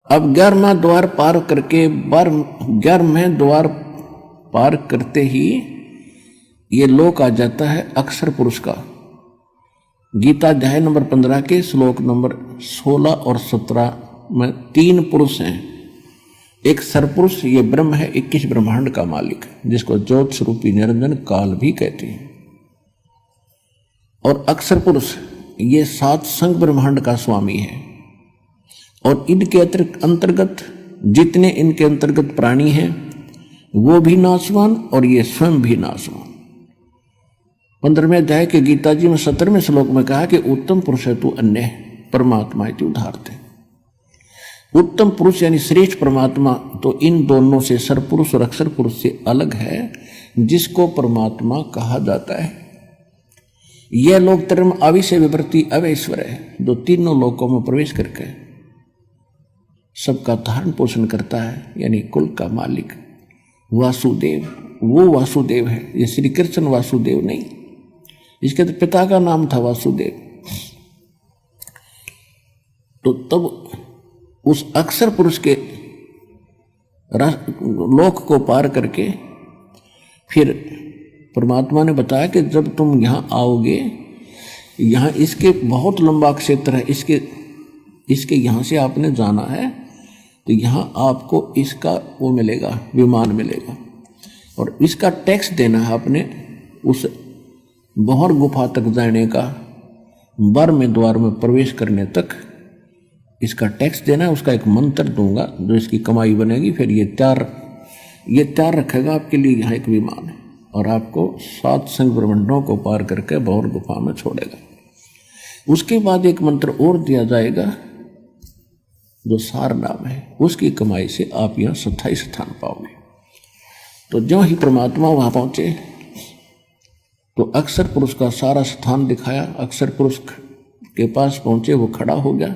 अब 11वां द्वार पार करके 11वें द्वार पार करते ही ये लोक आ जाता है अक्षर पुरुष का। गीता अध्याय नंबर 15 के श्लोक नंबर 16 और 17 में 3 पुरुष हैं। एक सरपुरुष, ये ब्रह्म है, 21 ब्रह्मांड का मालिक, जिसको ज्योत स्वरूपी निरंजन काल भी कहते हैं। और अक्षर पुरुष ये 7 संग ब्रह्मांड का स्वामी है। और इनके अंतर्गत जितने इनके अंतर्गत प्राणी हैं वो भी नाशवान और ये स्वयं भी नाशवान। 15वें अध्याय के गीता जी में 17वें श्लोक में कहा कि उत्तम पुरुष है तू अन्य परमात्मा है तू उदाहरते। उत्तम पुरुष यानी श्रेष्ठ परमात्मा तो इन दोनों से सरपुरुष और अक्षर पुरुष से अलग है, जिसको परमात्मा कहा जाता है। यह लोक धर्म अविषय विवृत्ति अवैश्वर है, जो तीनों लोकों में प्रवेश करके सबका धारण पोषण करता है, यानी कुल का मालिक वासुदेव। वो वासुदेव है, ये श्री कृष्ण वासुदेव नहीं, इसके तो पिता का नाम था वासुदेव। तो तब उस अक्षर पुरुष के लोक को पार करके फिर परमात्मा ने बताया कि जब तुम यहाँ आओगे, यहाँ इसके बहुत लंबा क्षेत्र है, इसके यहाँ से आपने जाना है तो यहाँ आपको इसका वो मिलेगा, विमान मिलेगा, और इसका टैक्स देना है आपने। उस बहर गुफा तक जाने का, 12वें द्वार में प्रवेश करने तक इसका टैक्स देना है। उसका एक मंत्र दूंगा जो इसकी कमाई बनेगी। फिर ये तैयार रखेगा आपके लिए यहाँ एक विमान है, और आपको 7 संग ब्रह्मांडों को पार करके बहर गुफा में छोड़ेगा। उसके बाद एक मंत्र और दिया जाएगा जो सार नाम है, उसकी कमाई से आप यहाँ 27 स्थान पाओगे। तो जो ही परमात्मा वहां पहुंचे तो अक्षर पुरुष का सारा स्थान दिखाया। अक्षर पुरुष के पास पहुंचे, वो खड़ा हो गया।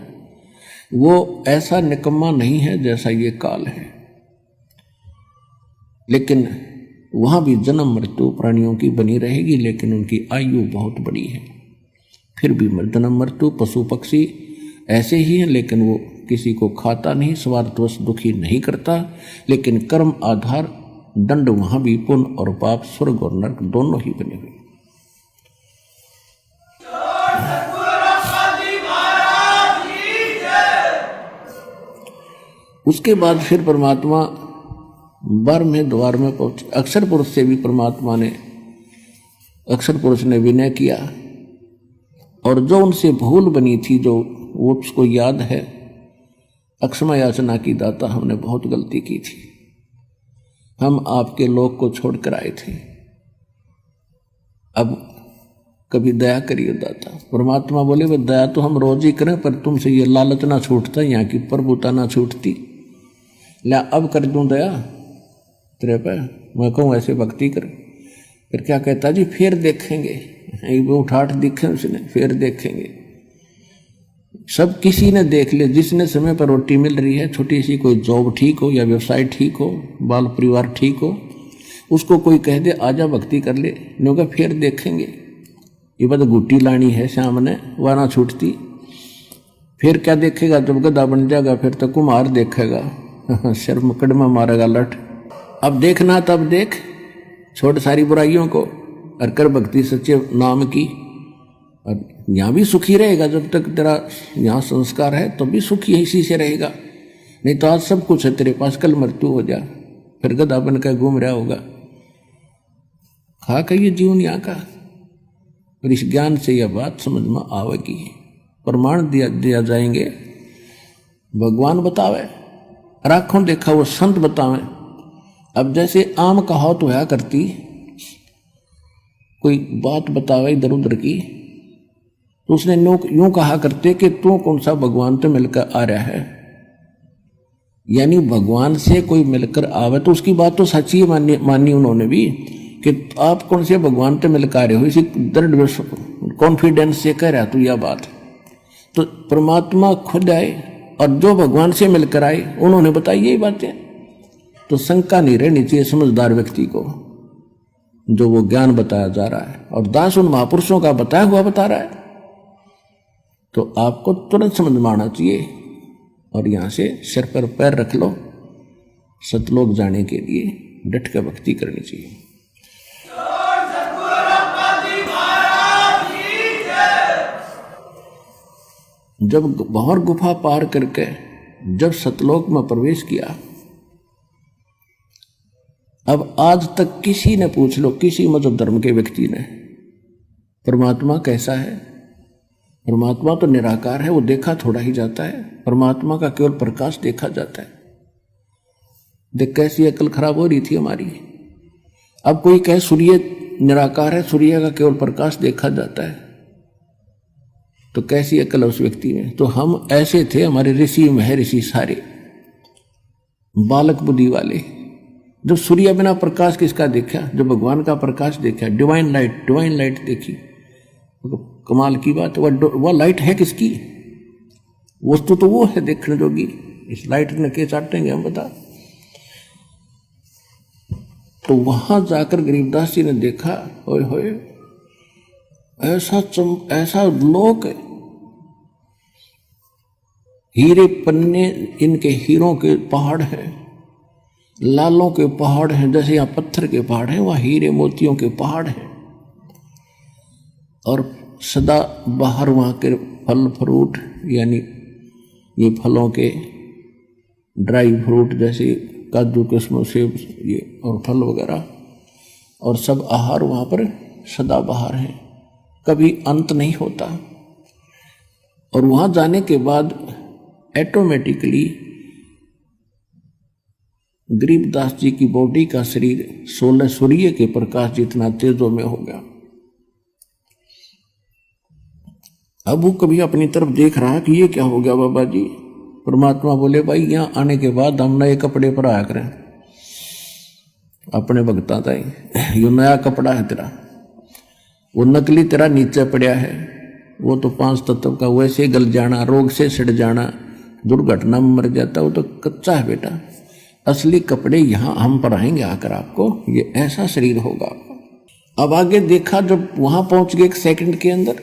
वो ऐसा निकम्मा नहीं है जैसा ये काल है, लेकिन वहां भी जन्म मृत्यु प्राणियों की बनी रहेगी, लेकिन उनकी आयु बहुत बड़ी है। फिर भी जन्म मृत्यु पशु पक्षी ऐसे ही हैं, लेकिन वो किसी को खाता नहीं, स्वार्थवश दुखी नहीं करता। लेकिन कर्म आधार दंड वहां भी पुण्य और पाप, स्वर्ग और नरक दोनों ही बने हुए। उसके बाद फिर परमात्मा 12वें द्वार में पहुंचे। अक्षर पुरुष से भी परमात्मा ने, अक्षर पुरुष ने विनय किया, और जो उनसे भूल बनी थी, जो वो उसको याद है, अक्षमा याचना की दाता हमने बहुत गलती की थी, हम आपके लोक को छोड़कर आए थे, अब कभी दया करिए दाता। परमात्मा बोले वे दया तो हम रोज ही करें, पर तुमसे ये लालच ना छूटता, यहाँ की प्रभुता ना छूटती, ला अब कर दूं दया तेरे पे। मैं कहूँ ऐसे भक्ति कर। फिर क्या कहता जी, फिर देखेंगे, एक उठाठ दिखे उसने, फिर देखेंगे। सब किसी ने देख लिया, जिसने समय पर रोटी मिल रही है, छोटी सी कोई जॉब ठीक हो या व्यवसाय ठीक हो, बाल परिवार ठीक हो, उसको कोई कह दे आजा भक्ति कर ले, नहीं कहा फिर देखेंगे। ये बात गुट्टी लानी है सामने, वह ना छूटती। फिर क्या देखेगा, जब गधा बन जाएगा फिर तो कुम्हार देखेगा, सिर मुकदमा मारेगा लठ। अब देखना तब देख, छोड़ सारी बुराइयों को और कर भक्ति सच्चे नाम की। और यहाँ भी सुखी रहेगा, जब तक तेरा यहाँ संस्कार है तो भी सुखी इसी से रहेगा। नहीं तो आज सब कुछ है तेरे पास, कल मृत्यु हो जा, फिर गधा बन कर घूम रहा होगा। खा का ये जीवन यहाँ का। और इस ज्ञान से यह बात समझ में आवेगी, प्रमाण दिया जाएंगे। भगवान बतावे, राखों देखा वो संत बतावे। अब जैसे आम कहावत होया करती, कोई बात बतावे इधर उधर की, तो उसने यूं कहा करते कि तू कौन सा भगवान तो मिलकर आ रहा है। यानी भगवान से कोई मिलकर आवे तो उसकी बात तो सच्ची मानी उन्होंने भी, कि आप कौन से भगवान तो मिलकर आ रहे हो, इसी दृढ़ कॉन्फिडेंस से कह रहा तू यह बात। तो परमात्मा खुद आए और जो भगवान से मिलकर आए उन्होंने बताई यही बातें। तो शंका नहीं रहनी चाहिए समझदार व्यक्ति को, जो वो ज्ञान बताया जा रहा है और दास उन महापुरुषों का बताया हुआ बता रहा है, तो आपको तुरंत समझ में आना चाहिए। और यहाँ से सिर पर पैर रख लो, सतलोक जाने के लिए डट कर भक्ति करनी चाहिए। जब भंवर गुफा पार करके जब सतलोक में प्रवेश किया, अब आज तक किसी ने पूछ लो, किसी मजहब धर्म के व्यक्ति ने, परमात्मा कैसा है? परमात्मा तो निराकार है, वो देखा थोड़ा ही जाता है। परमात्मा का केवल प्रकाश देखा जाता है। देख कैसी अकल खराब हो रही थी हमारी। अब कोई कहे सूर्य निराकार है, सूर्य का केवल प्रकाश देखा जाता है, तो कैसी अकल है उस व्यक्ति में? तो हम ऐसे थे, हमारे ऋषि महर्षि सारे बालक बुद्धि वाले। जब सूर्य बिना प्रकाश किसका देखा? जब भगवान का प्रकाश देखा, डिवाइन लाइट देखी, तो कमाल की बात। वह लाइट है किसकी? वस्तु तो वो है देखने जोगी। इस लाइट ने के चाटेंगे हम, बता। तो वहां जाकर गरीबदास जी ने देखा, होए होए ऐसा लोक, हीरे पन्ने, इनके हीरों के पहाड़ हैं, लालों के पहाड़ हैं। जैसे यहाँ पत्थर के पहाड़ हैं, वहाँ हीरे मोतियों के पहाड़ हैं। और सदा बाहर वहाँ के फल फ्रूट, यानी ये फलों के ड्राई फ्रूट जैसे काजू किस्मों सेब ये और फल वगैरह, और सब आहार वहाँ पर सदा बाहर है, कभी अंत नहीं होता। और वहाँ जाने के बाद ऑटोमेटिकली गरीबदास जी की बॉडी का शरीर 16 सूर्य के प्रकाश जितना तेजों में हो गया। अब वो कभी अपनी तरफ देख रहा कि ये क्या हो गया बाबा जी। परमात्मा बोले, भाई यहाँ आने के बाद हम नए कपड़े पर आया करें, अपने भगता था ये नया कपड़ा है तेरा, वो नकली तेरा नीचे पड़ा है, वो तो 5 तत्व का वैसे गल जाना, रोग से सड़ जाना, दुर्घटना में मर जाता, वो तो कच्चा है बेटा। असली कपड़े यहाँ हम पहनाएंगे आकर आपको, ये ऐसा शरीर होगा। अब आगे देखा, जब वहां पहुंच गए 1 सेकंड के अंदर,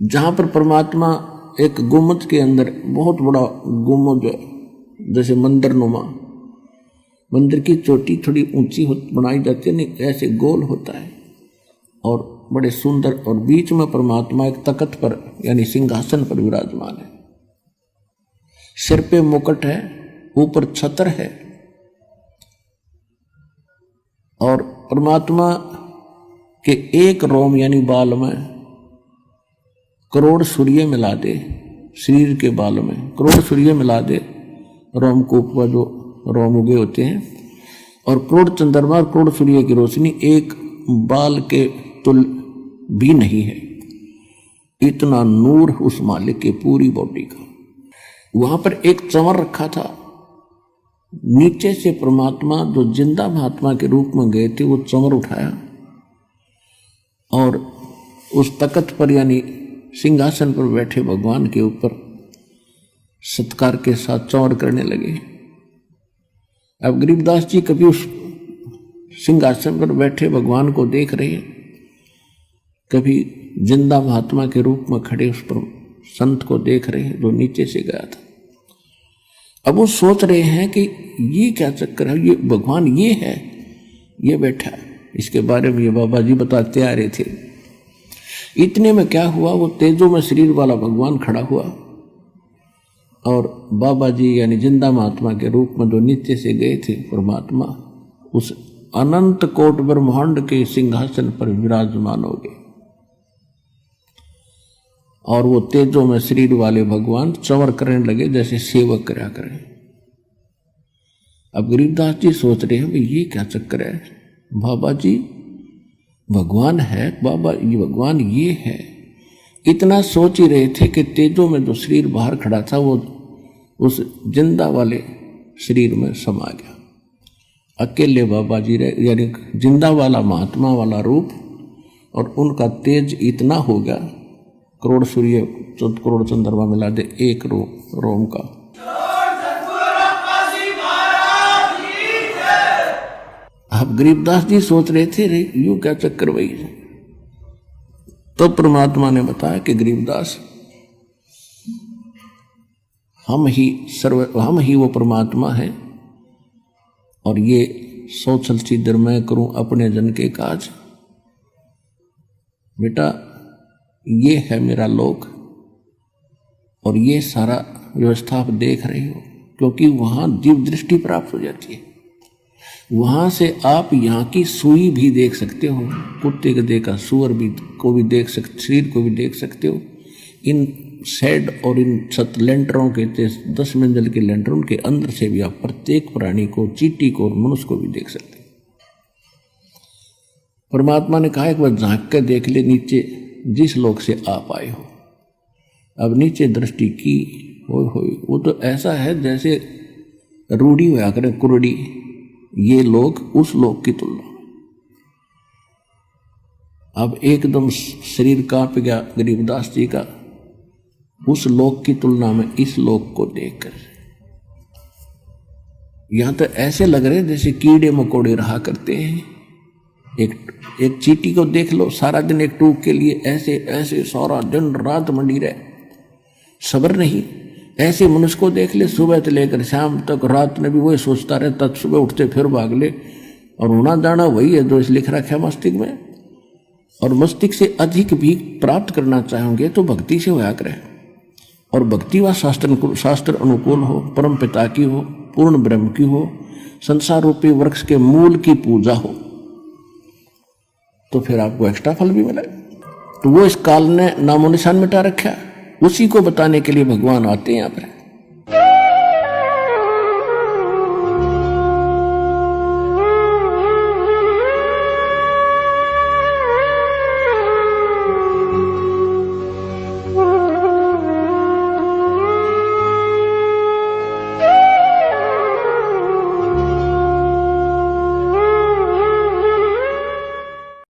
जहां पर परमात्मा एक गुम्बद के अंदर, बहुत बड़ा गुम्बद जैसे मंदिर नुमा, मंदिर की चोटी थोड़ी ऊंची बनाई जाती है, नहीं ऐसे गोल होता है और बड़े सुंदर, और बीच में परमात्मा एक तख्त पर यानी सिंहासन पर विराजमान है। सिर पे मुकुट है, ऊपर छत्र है, और परमात्मा के एक रोम यानी बाल में करोड़ सूर्य मिला दे, शरीर के बाल में करोड़ सूर्य मिला दे, रोम को ऊपर जो रोम उगे होते हैं, और करोड़ चंद्रमा और करोड़ सूर्य की रोशनी एक बाल के तुल भी नहीं है। इतना नूर उस मालिक के पूरी बॉडी का। वहां पर एक चंवर रखा था, नीचे से परमात्मा जो जिंदा महात्मा के रूप में गए थे, वो चंवर उठाया और उस तख्त पर यानी सिंहासन पर बैठे भगवान के ऊपर सत्कार के साथ चंवर करने लगे। अब गरीबदास जी कभी उस सिंहासन पर बैठे भगवान को देख रहे हैं, कभी जिंदा महात्मा के रूप में खड़े उस पर संत को देख रहे हैं जो नीचे से गया था। अब वो सोच रहे हैं कि ये क्या चक्कर है, ये भगवान ये है, ये बैठा। इसके बारे में ये बाबा जी बताते आ रहे थे। इतने में क्या हुआ, वो तेजो में शरीर वाला भगवान खड़ा हुआ और बाबा जी यानी जिंदा महात्मा के रूप में जो नीचे से गए थे परमात्मा, उस अनंत कोट ब्रह्मांड के सिंहासन पर विराजमान हो गए। और वो तेजो में शरीर वाले भगवान चंवर करने लगे जैसे सेवक करा करें। अब गरीबदास जी सोच रहे हैं ये क्या चक्कर है, बाबा जी भगवान है, बाबा ये भगवान ये है। इतना सोच ही रहे थे कि तेजो में जो शरीर बाहर खड़ा था वो उस जिंदा वाले शरीर में समा गया। अकेले बाबा जी रहे, यानी जिंदा वाला महात्मा वाला रूप, और उनका तेज इतना हो गया, करोड़ सूर्य करोड़ चंद्रमा मिला दे एक रोम का। अब गरीबदास जी सोच रहे थे रे यूं क्या चक्कर भाई। तो परमात्मा ने बताया कि गरीबदास हम ही वो परमात्मा है। और ये सोचल सिद्धर मैं करूं अपने जन के काज। बेटा ये है मेरा लोक और ये सारा व्यवस्था आप देख रहे हो, क्योंकि वहां दिव्य दृष्टि प्राप्त हो जाती है। वहां से आप यहाँ की सुई भी देख सकते हो, कुत्ते गधे का सुअर भी को भी देख सकते, शरीर को भी देख सकते हो। इन शेड और इन लेंटरों के 10 मंजिल के लेंटरों के अंदर से भी आप प्रत्येक प्राणी को, चींटी को और मनुष्य को भी देख सकते हो। परमात्मा ने कहा एक बार झांक कर देख ले नीचे जिस लोक से आप आए हो। अब नीचे दृष्टि की हो वो तो ऐसा है जैसे रूढ़ी हुआ करे कुरड़ी, ये लोग उस लोक की तुलना में। अब एकदम शरीर कांप गया गरीबदास जी का उस लोक की तुलना में इस लोक को देखकर। यहां तो ऐसे लग रहे जैसे कीड़े मकोड़े रहा करते हैं। एक चींटी को देख लो, सारा दिन एक टूक के लिए ऐसे ऐसे सारा दिन रात मंडी रहे, सब्र नहीं। ऐसे मनुष्य को देख ले, सुबह से लेकर शाम तक रात में भी वही सोचता रहे, तब सुबह उठते फिर भाग ले। और होना जाना वही है जो इस लिख रखा है मस्तिष्क में। और मस्तिष्क से अधिक भी प्राप्त करना चाहोगे तो भक्ति से होया करे। और भक्ति व शास्त्र अनुकूल हो, परम पिता की हो, पूर्ण ब्रह्म की हो, संसार रूपी वृक्ष के मूल की पूजा हो, तो फिर आपको एक्स्ट्रा फल भी मिले। तो वो इस काल ने नामो निशान मिटा रखा, उसी को बताने के लिए भगवान आते हैं यहाँ पर।